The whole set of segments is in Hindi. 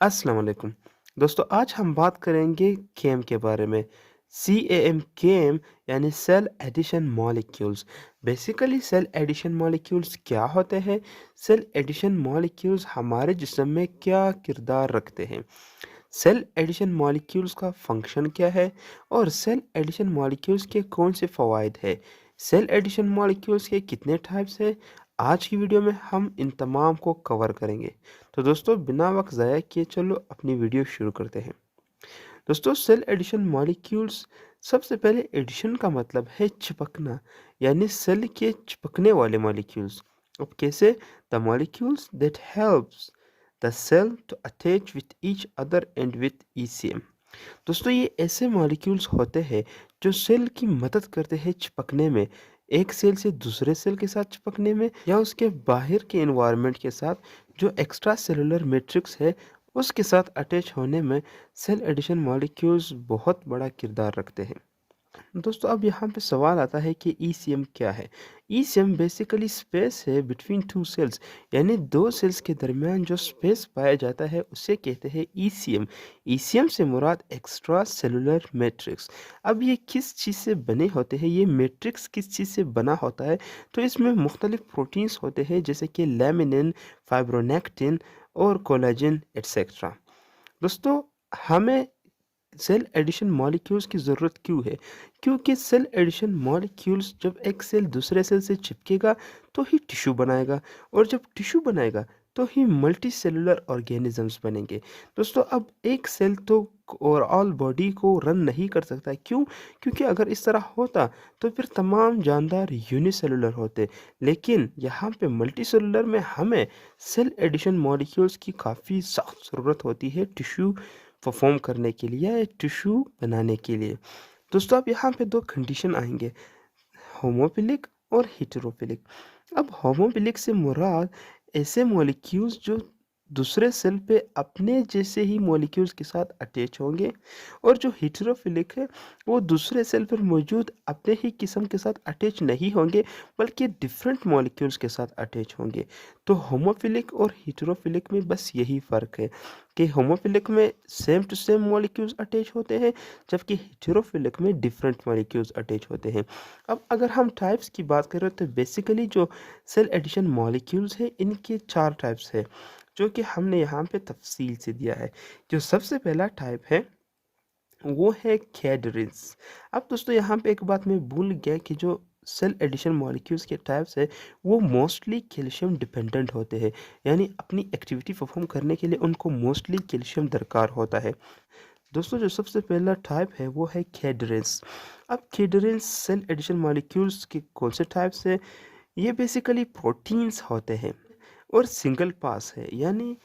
अस्सलाम वालेकुम। दोस्तों आज हम बात करेंगे केम के बारे में। CAM केम यानी cell adhesion molecules. Basically cell adhesion molecules क्या होते हैं? सेल एडिशन मॉलिक्यूल्स हमारे जिस्म में क्या किरदार रखते हैं? सेल एडिशन मॉलिक्यूल्स का फंक्शन क्या है? और सेल एडिशन मॉलिक्यूल्स के कौन से फ़वाइद हैं? सेल एडिशन मॉलिक्यूल्स के कितने टाइप्स हैं? आज की वीडियो में हम इन तमाम को कवर करेंगे। तो दोस्तों बिना वक्त ज़ाया किए चलो अपनी वीडियो शुरू करते हैं। दोस्तों सेल एडिशन मॉलिक्यूल्स, सबसे पहले एडिशन का मतलब है चिपकना, यानी सेल के चिपकने वाले मॉलिक्यूल्स। अब कैसे? The molecules that helps the cell to attach with each other and with ECM। दोस्तों ये ऐसे मॉलिक्यूल्स होते हैं जो सेल की मदद करते हैं चिपकने में, एक सेल से दूसरे सेल के साथ चिपकने में, या उसके बाहर के एनवायरनमेंट के साथ जो एक्स्ट्रा सेलुलर मैट्रिक्स है उसके साथ अटैच होने में सेल एडिशन मॉलिक्यूल्स बहुत बड़ा किरदार रखते हैं। दोस्तों अब यहाँ पे सवाल आता है कि ECM क्या है? ECM बेसिकली स्पेस है बिटवीन टू सेल्स, यानी दो सेल्स के दरमियान जो स्पेस पाया जाता है उसे कहते हैं ECM। ECM से मुराद एक्स्ट्रा सेलुलर मैट्रिक्स। अब ये किस चीज़ से बने होते हैं? ये मैट्रिक्स किस चीज़ से बना होता है? तो इसमें मुख्तलिफ प्रोटीन्स होते हैं जैसे कि लैमिनिन, फाइब्रोनेक्टिन और कोलेजन एट्सेट्रा। दोस्तों हमें सेल एडिशन मॉलिक्यूल्स की ज़रूरत क्यों है? क्योंकि सेल एडिशन मॉलिक्यूल्स, जब एक सेल दूसरे सेल से चिपकेगा तो ही टिश्यू बनाएगा, और जब टिश्यू बनाएगा तो ही मल्टी सेलुलर ऑर्गेनिजम्स बनेंगे। दोस्तों अब एक सेल तो ओवरऑल बॉडी को रन नहीं कर सकता। क्यों? क्योंकि अगर इस तरह होता तो फिर तमाम जानदार यूनिसेलुलर होते, लेकिन यहाँ पे मल्टी सेलुलर में हमें सेल एडिशन मॉलिक्यूल्स की काफ़ी सख्त ज़रूरत होती है टिश्यू परफॉर्म करने के लिए या टिश्यू बनाने के लिए। दोस्तों अब यहाँ पे दो कंडीशन आएंगे, होमोफिलिक और हेटेरोफिलिक। अब होमोफिलिक से मुराद ऐसे मॉलिक्यूल्स जो दूसरे सेल पे अपने जैसे ही मॉलिक्यूल्स के साथ अटैच होंगे, और जो हेटेरोफिलिक है वो दूसरे सेल पर मौजूद अपने ही किस्म के साथ अटैच नहीं होंगे, बल्कि डिफरेंट मॉलिक्यूल्स के साथ अटैच होंगे। तो होमोफिलिक और हेटेरोफिलिक में बस यही फ़र्क है कि होमोफिलिक में same to same molecules attach होते हैं, जबकि हेटेरोफिलिक में डिफरेंट मॉलिक्यूल्स अटैच होते हैं। अब अगर हम टाइप्स की बात करें तो बेसिकली जो सेल एडिशन मॉलिक्यूल्स है इनके चार टाइप्स है, जो कि हमने यहाँ पे तफसील से दिया है। जो सबसे पहला टाइप है वो है कैडरिंस। अब दोस्तों यहाँ पे एक बात मैं भूल गया कि जो सेल एडिशन मॉलिक्यूल्स के टाइप्स है वो मोस्टली कैल्शियम डिपेंडेंट होते हैं, यानी अपनी एक्टिविटी परफॉर्म करने के लिए उनको मोस्टली कैल्शियम दरकार होता है। दोस्तों जो सबसे पहला टाइप है वो है कैडरेंस। अब कैडरेंस सेल एडिशन मॉलिक्यूल्स के कौन से टाइप्स है? ये बेसिकली प्रोटीन्स होते हैं और सिंगल पास है, यानी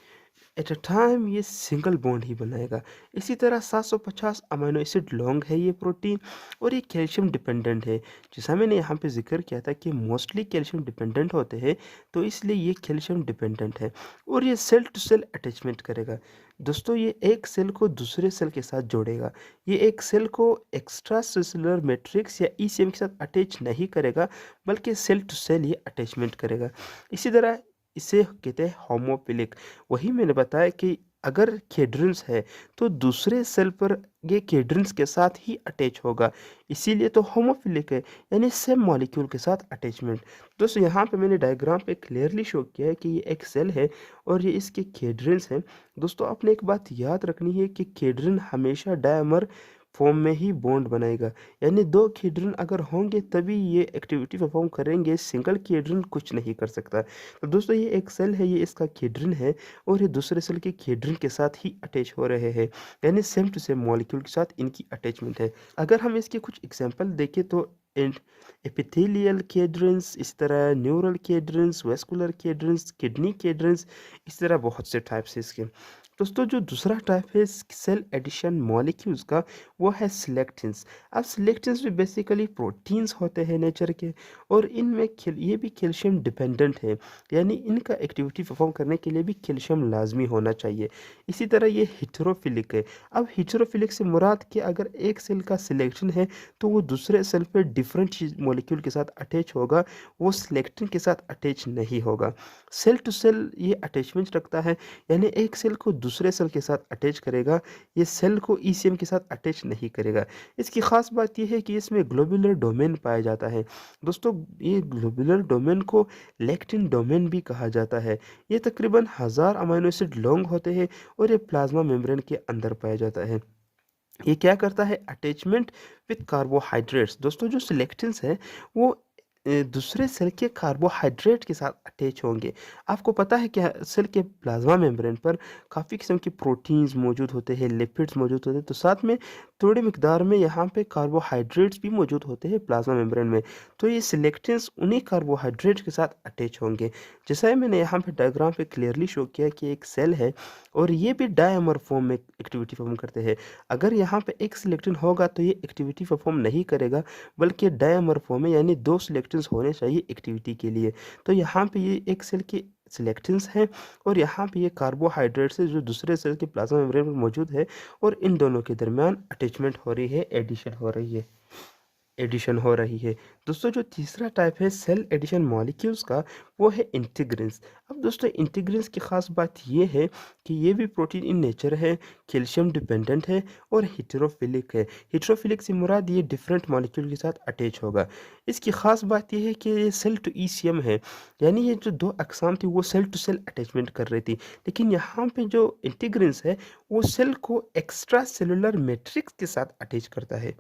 एट अ टाइम ये सिंगल बॉन्ड ही बनाएगा। इसी तरह 750 अमीनो एसिड लॉन्ग है ये प्रोटीन, और ये कैल्शियम डिपेंडेंट है। जैसा मैंने यहाँ पे जिक्र किया था कि मोस्टली कैल्शियम डिपेंडेंट होते हैं, तो इसलिए ये कैल्शियम डिपेंडेंट है, और ये सेल टू सेल अटैचमेंट करेगा। दोस्तों ये एक सेल को दूसरे सेल के साथ जोड़ेगा, ये एक सेल को एक्स्ट्रा सेलुलर मैट्रिक्स या ECM के साथ अटैच नहीं करेगा, बल्कि सेल टू सेल ये अटैचमेंट करेगा। इसी तरह इसे कहते हैं होमोफिलिक। वही मैंने बताया कि अगर केड्रिन्स है तो दूसरे सेल पर ये केड्रिन्स के साथ ही अटैच होगा, इसीलिए तो होमोफिलिक है, यानी सेम मॉलिक्यूल के साथ अटैचमेंट। दोस्तों यहाँ पे मैंने डायग्राम पे क्लियरली शो किया है कि ये एक सेल है और ये इसके केड्रिन्स हैं। दोस्तों आपने एक बात याद रखनी है कि केड्रिन हमेशा डायमर फॉर्म में ही बॉन्ड बनाएगा, यानी दो केड्रिन अगर होंगे तभी ये एक्टिविटी परफॉर्म करेंगे, सिंगल केड्रिन कुछ नहीं कर सकता। तो दोस्तों ये एक सेल है, ये इसका केड्रिन है, और ये दूसरे सेल के केड्रिन के साथ ही अटैच हो रहे हैं, यानी सेम टू सेम मॉलिक्यूल के साथ इनकी अटैचमेंट है। अगर हम इसके कुछ एग्जांपल देखें तो एपिथेलियल केड्रिन्स, इस तरह न्यूरल केड्रिन्स, वेस्कुलर केड्रिन्स, किडनी केड्रिन्स, इस तरह बहुत से टाइप्स है इसके। दोस्तों जो दूसरा टाइप है सेल एडिशन मॉलिक्यूल्स का वो है सिलेक्टिन्स। अब सिलेक्टिन्स भी बेसिकली प्रोटीन्स होते हैं नेचर के, और इनमें ये भी कैल्शियम डिपेंडेंट है, यानी इनका एक्टिविटी परफॉर्म करने के लिए भी कैल्शियम लाजमी होना चाहिए। इसी तरह ये हिटेरोफिलिक है। अब हिटेरोफिलिक से मुराद कि अगर एक सेल का सिलेक्शन है तो वो दूसरे सेल पे डिफरेंट मॉलिक्यूल के साथ अटैच होगा, वो सिलेक्टिन के साथ अटैच नहीं होगा। सेल टू सेल ये अटैचमेंट रखता है, यानी एक सेल को दूसरे सेल के साथ अटैच करेगा, ये सेल को ईसीएम के साथ अटैच नहीं करेगा। इसकी ख़ास बात ये है कि इसमें ग्लोब्यूलर डोमेन पाया जाता है। दोस्तों, ये ग्लोब्यूलर डोमेन को लेक्टिन डोमेन भी कहा जाता है। ये तकरीबन 1000 अमीनो एसिड लॉन्ग होते हैं और ये प्लाज्मा मेम्ब्रेन के अंदर पाया जाता है। ये क्या करता है? Attachment with carbohydrates. दोस्तों, जो सिलेक्टिन्स है वो दूसरे सेल के कार्बोहाइड्रेट के साथ अटैच होंगे। आपको पता है क्या, सेल के प्लाज्मा मेम्ब्रेन पर काफ़ी किस्म के प्रोटीन्स मौजूद होते हैं, लिपिड्स मौजूद होते हैं, तो साथ में थोड़ी मिकदार में यहाँ पे कार्बोहाइड्रेट्स भी मौजूद होते हैं प्लाज्मा मेम्ब्रेन में। तो ये सिलेक्टिन्स उन्हीं कार्बोहाइड्रेट के साथ अटैच होंगे। जैसा ही मैंने यहाँ पे डायग्राम पे क्लियरली शो किया कि एक सेल है और ये भी डायमर फॉर्म में एक्टिविटी परफॉर्म करते हैं। अगर यहाँ पे एक सिलेक्टिन होगा तो ये एक्टिविटी परफॉर्म नहीं करेगा, बल्कि डायमर फॉर्म में, यानी 2 सिलेक्टिन्स होने चाहिए एक्टिविटी के लिए। तो यहाँ पे ये एक सेल के सिलेक्टिन्स हैं और यहाँ पे ये कार्बोहाइड्रेट्स है जो दूसरे सेल के प्लाज्मा मेम्ब्रेन में मौजूद है और इन दोनों के दरमियान अटैचमेंट हो रही है, एडिशन हो रही है। दोस्तों, जो तीसरा टाइप है सेल एडिशन मॉलिक्यूल्स का, वो है इंटीग्रिन्स। अब दोस्तों, इंटीग्रिन्स की ख़ास बात ये है कि ये भी प्रोटीन इन नेचर है, कैल्शियम डिपेंडेंट है और हेटेरोफिलिक है। हेटेरोफिलिक से मुराद ये डिफरेंट मॉलिक्यूल के साथ अटैच होगा। इसकी ख़ास बात ये है कि ये सेल टू ईसीएम है, यानी ये जो 2 अक़साम थी वो सेल टू सेल अटैचमेंट कर रही थी। लेकिन यहाँ पे जो इंटीग्रिन्स है वो सेल को एक्स्ट्रा सेलुलर मैट्रिक्स के साथ अटैच करता है।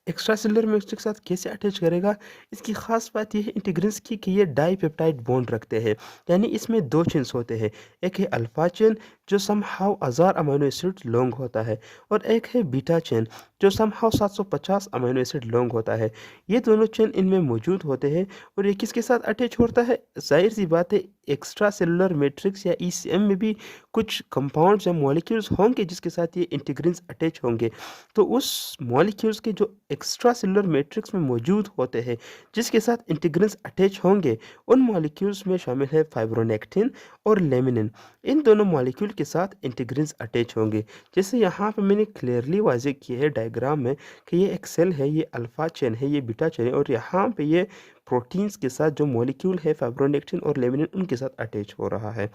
एक्स्ट्रा सेलुलर मैट्रिक्स के साथ कैसे अटैच करेगा? इसकी खास बात ये है इंटीग्रिन्स की कि ये डाइपेप्टाइड बॉन्ड रखते हैं, यानी इसमें 2 चेन्स होते हैं। एक है अल्फा चेन जो समहाउ 1000 अमीनो एसिड लॉन्ग होता है और एक है बीटा चेन जो समहाउ 750 अमीनो एसिड लॉन्ग होता है। ये दोनों चेन इनमें मौजूद होते हैं और ये किसके साथ अटैच होता है? जाहिर सी बात है, एक्स्ट्रा सेलुलर मैट्रिक्स या ईसीएम में भी कुछ कंपाउंड्स या मॉलिक्यूल्स होंगे जिसके साथ ये इंटीग्रिन्स अटैच होंगे। तो उस मॉलिक्यूल्स के जो एक्स्ट्रा सेलुलर मैट्रिक्स में मौजूद होते हैं जिसके साथ इंटीग्रिन्स अटैच होंगे, उन मॉलिक्यूल्स में शामिल है फाइब्रोनेक्टिन और लेमिनिन। इन दोनों मॉलिक्यूल के साथ इंटीग्रिन्स अटैच होंगे। जैसे यहाँ पे मैंने क्लियरली वाज़ेह किया है डायग्राम में कि ये एक सेल है, ये अल्फा चेन है, ये बीटा चेन है और यहाँ पे ये प्रोटीन्स के साथ जो मॉलिक्यूल है फाइब्रोनेक्टिन और लेमिनिन उनके साथ अटैच हो रहा है।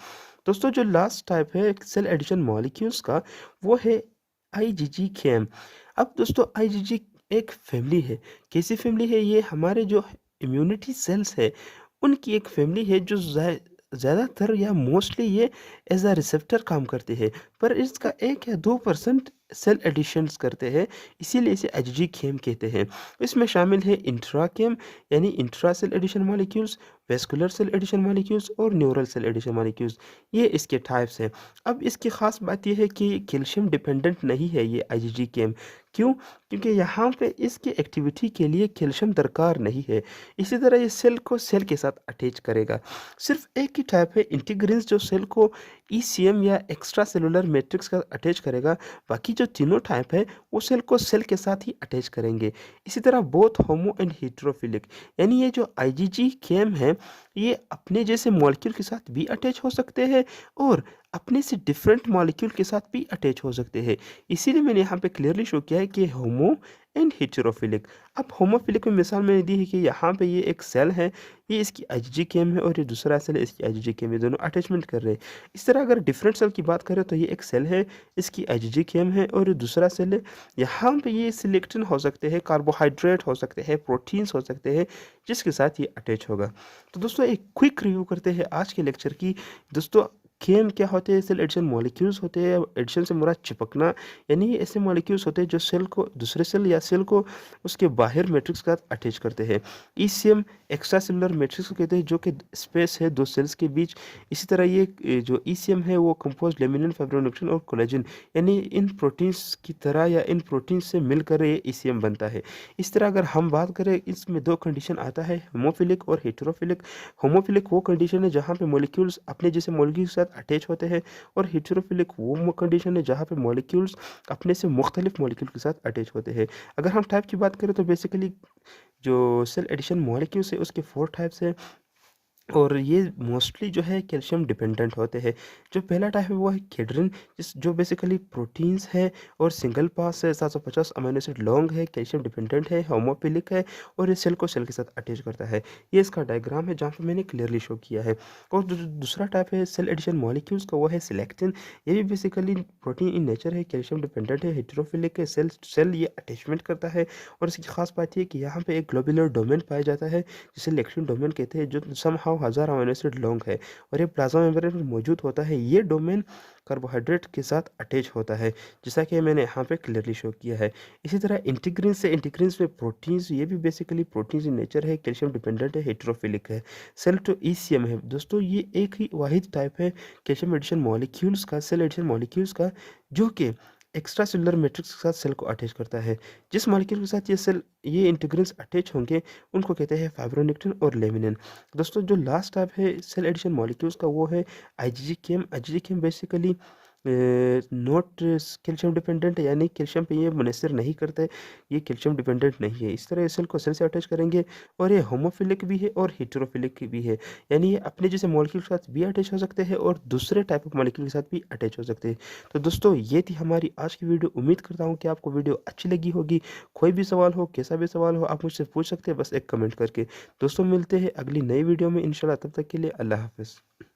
दोस्तों, जो लास्ट टाइप है सेल एडिशन मॉलिक्यूल्स का, वो है आईजीजी-केएम। अब दोस्तों, आईजीजी एक फैमिली है। कैसी फैमिली है ये? हमारे जो इम्यूनिटी सेल्स है उनकी एक फैमिली है जो ज़्यादातर या मोस्टली ये एज अ रिसेप्टर काम करते हैं, पर इसका 1 या 2% सेल एडिशंस करते हैं, इसीलिए इसे आईजीजी-केएम कहते हैं। इसमें शामिल है इंट्रा-केएम यानी intra cell adhesion molecules, vascular cell adhesion molecules और न्यूरल सेल एडिशन मॉलिक्यूल्स। ये इसके टाइप्स हैं। अब इसकी ख़ास बात ये है कि कैल्शियम डिपेंडेंट नहीं है ये आईजीजी-केएम। क्यों? क्योंकि यहाँ पे इसकी एक्टिविटी के लिए कैल्शियम दरकार नहीं है। इसी तरह ये सेल को सेल के साथ अटैच करेगा। सिर्फ एक ही टाइप है इंटीग्रिन्स जो सेल को ईसीएम या एक्स्ट्रा सेलुलर मैट्रिक्स का अटैच करेगा। बाकी जो तीनों टाइप है वो सेल को सेल के साथ ही अटैच करेंगे। इसी तरह बोथ होमो एंड हेटेरोफिलिक, यानी ये जो आईजीजी-केएम है ये अपने जैसे मॉलिक्यूल के साथ भी अटैच हो सकते हैं और अपने से डिफरेंट मॉलिक्यूल के साथ भी अटैच हो सकते हैं। इसीलिए मैंने यहाँ पे क्लियरली शो किया है कि होमो एंड हेटेरोफिलिक। अब होमोफिलिक में मिसाल मैंने दी है कि यहाँ पे ये एक सेल है, ये इसकी आईजीजी-केएम है और ये दूसरा सेल है, इसकी आईजीजी-केएम है, दोनों अटैचमेंट कर रहे हैं। इस तरह अगर डिफरेंट सेल की बात करें तो ये एक सेल है, इसकी आईजीजी-केएम है और ये दूसरा सेल है। यहाँ पे ये सिलेक्टिन हो सकते हैं, कार्बोहाइड्रेट हो सकते हैं, प्रोटीन्स हो सकते हैं, जिसके साथ ये अटैच होगा। तो दोस्तों, एक क्विक रिव्यू करते हैं आज के लेक्चर की। दोस्तों, केएम क्या होते हैं? सेल एडिशन मॉलिक्यूल्स होते हैं। एडिशन से मुराद चिपकना, यानी ये ऐसे मॉलिक्यूल्स होते हैं जो सेल को दूसरे सेल या सेल को उसके बाहर मैट्रिक्स के साथ अटैच करते हैं। ईसीएम एक्स्ट्रा सेलुलर मैट्रिक्स को कहते हैं जो कि स्पेस है 2 सेल्स के बीच। इसी तरह ये जो ईसीएम है वो कंपोज लेमिनिन, फाइब्रोनेक्टिन और कोलेजन, यानी इन प्रोटीन्स की तरह या इन प्रोटीन्स से मिलकर ये ईसीएम बनता है। इस तरह अगर हम बात करें, इसमें 2 कंडीशन आता है, होमोफिलिक और हेटेरोफिलिक। होमोफिलिक वो कंडीशन है जहाँ पे मॉलिक्यूल्स अपने जैसे मॉलिक्यूल के साथ अटैच होते हैं और हेटेरोफिलिक वो कंडीशन है जहाँ पे मॉलिक्यूल्स अपने से मुख्तलिफ मॉलिक्यूल के साथ अटैच होते हैं। अगर हम टाइप की बात करें तो बेसिकली जो सेल एडिशन मॉलिक्यूल्स है उसके 4 टाइप्स है। और ये मोस्टली जो है कैल्शियम डिपेंडेंट होते हैं। जो पहला टाइप है वो है केडरिन, जो बेसिकली प्रोटीन्स है और सिंगल पास है, 750 अमीनो एसिड लॉन्ग है, कैल्शियम डिपेंडेंट है, होमोफिलिक है और ये सेल को सेल के साथ अटैच करता है। ये इसका डायग्राम है जहाँ पे मैंने क्लियरली शो किया है। और जो जो दूसरा टाइप है सेल एडिशन मॉलिक्यूल्स का, वो है सिलेक्टिन। ये भी बेसिकली प्रोटीन इन नेचर है, कैल्शियम डिपेंडेंट है, हेटेरोफिलिक है, सेल सेल ये अटैचमेंट करता है। और इसकी खास बात ये है कि यहाँ पे एक ग्लोबुलर डोमेन पाया जाता है जिसे लेक्टिन डोमेन कहते हैं, जो समहाउ 1000 अमीनो एसिड लॉन्ग है और ये प्लाज्मा मेम्ब्रेन में मौजूद होता है। ये डोमेन कार्बोहाइड्रेट के साथ अटैच होता है, जैसा कि मैंने यहाँ पे क्लियरली शो किया है। इसी तरह इंटीग्रिन्स में प्रोटीन्स, ये भी बेसिकली प्रोटीन्स इन नेचर है, कैल्शियम डिपेंडेंट है, हेटेरोफिलिक है। सेल टू ईसीएम है दोस्तों, ये एक ही वाहिद टाइप है कैल्शियम एडिशन मॉलिक्यूल्स का, सेल एडिशन मॉलिक्यूल्स का, जो कि एक्स्ट्रा सेलुलर मैट्रिक्स के साथ सेल को अटैच करता है। जिस मॉलिक्यूल के साथ ये इंटीग्रिन्स अटैच होंगे उनको कहते हैं फाइब्रोनेक्टिन और लेमिनिन। दोस्तों जो लास्ट टाइप है सेल एडिशन मॉलिक्यूल्स का, वो है आईजीजी-केम। आईजीजी-केम बेसिकली नॉट कैल्शियम डिपेंडेंट है, यानी कैल्शियम पे ये मुनहसर नहीं करता है, ये कैल्शियम डिपेंडेंट नहीं है। इस तरह सेल को सेल से अटैच करेंगे। और ये होमोफिलिक भी है और हेटेरोफिलिक भी है, यानी ये अपने जैसे मॉलिक्यूल के साथ भी अटैच हो सकते हैं और दूसरे टाइप ऑफ मॉलिक्यूल के साथ भी अटैच हो सकते हैं। तो दोस्तों ये थी हमारी आज की वीडियो। उम्मीद करता हूँ कि आपको वीडियो अच्छी लगी होगी। कोई भी सवाल हो, कैसा भी सवाल हो, आप मुझसे पूछ सकते हैं बस एक कमेंट करके। दोस्तों मिलते हैं अगली नई वीडियो में इंशाल्लाह, तब तक के लिए अल्लाह हाफ़िज़।